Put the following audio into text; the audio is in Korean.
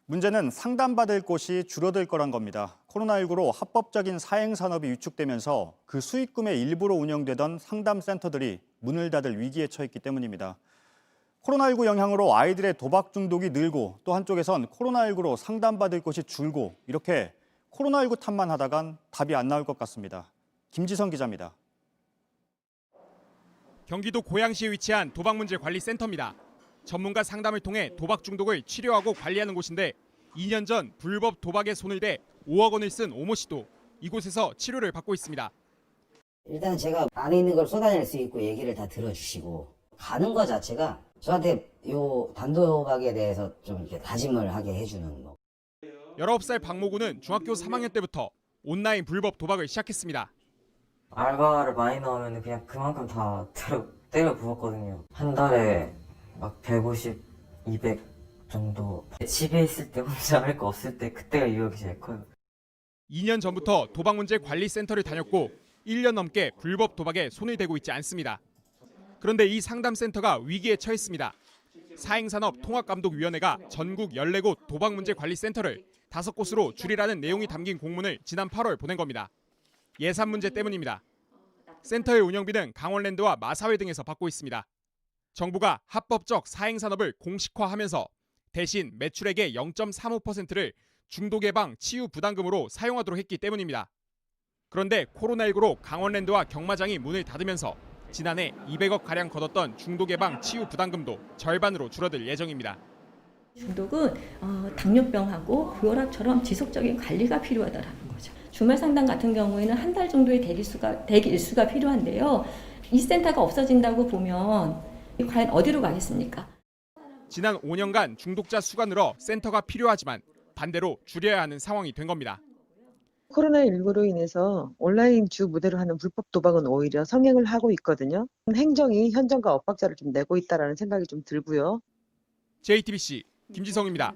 문제는 상담받을 곳이 줄어들 거란 겁니다. 코로나19로 합법적인 사행산업이 위축되면서 그 수익금의 일부로 운영되던 상담센터들이 문을 닫을 위기에 처했기 때문입니다. 코로나19 영향으로 아이들의 도박 중독이 늘고 또 한쪽에선 코로나19로 상담받을 곳이 줄고 이렇게 코로나19 탓만 하다간 답이 안 나올 것 같습니다. 김지성 기자입니다. 경기도 고양시에 위치한 도박문제관리센터입니다. 전문가 상담을 통해 도박 중독을 치료하고 관리하는 곳인데 2년 전 불법 도박에 손을 대 5억 원을 쓴 오모 씨도 이곳에서 치료를 받고 있습니다. 일단 제가 안에 있는 걸 쏟아낼 수 있고 얘기를 다 들어주시고 가는 거 자체가 저한테 요 단도박에 대해서 좀 이렇게 다짐을 하게 해주는 거. 19살 박모구는 중학교 3학년 때부터 온라인 불법 도박을 시작했습니다. 알바를 많이 나오면 그냥 그만큼 다 때려 부었거든요. 한 달에 막 150, 200 정도. 집에 있을 때 혼자 할 거 없을 때 그때가 유혹이 제일 커요. 2년 전부터 도박문제관리센터를 다녔고 1년 넘게 불법 도박에 손을 대고 있지 않습니다. 그런데 이 상담센터가 위기에 처했습니다. 사행산업통합감독위원회가 전국 14곳 도박문제관리센터를 5곳으로 줄이라는 내용이 담긴 공문을 지난 8월 보낸 겁니다. 예산 문제 때문입니다. 센터의 운영비는 강원랜드와 마사회 등에서 받고 있습니다. 정부가 합법적 사행산업을 공식화하면서 대신 매출액의 0.35%를 중독 예방 치유 부담금으로 사용하도록 했기 때문입니다. 그런데 코로나19로 강원랜드와 경마장이 문을 닫으면서 지난해 200억가량 걷었던 중독 예방 치유 부담금도 절반으로 줄어들 예정입니다. 중독은 당뇨병하고 고혈압처럼 지속적인 관리가 필요하다는 거죠. 주말 상담 같은 경우에는 한 달 정도의 대기 일수가 필요한데요. 이 센터가 없어진다고 보면 과연 어디로 가겠습니까? 지난 5년간 중독자 수가 늘어 센터가 필요하지만 반대로 줄여야 하는 상황이 된 겁니다. 코로나19로 인해서 온라인 주 무대로 하는 불법 도박은 오히려 성행을 하고 있거든요. 행정이 현장과 엇박자를 좀 내고 있다라는 생각이 좀 들고요. JTBC 김지성입니다.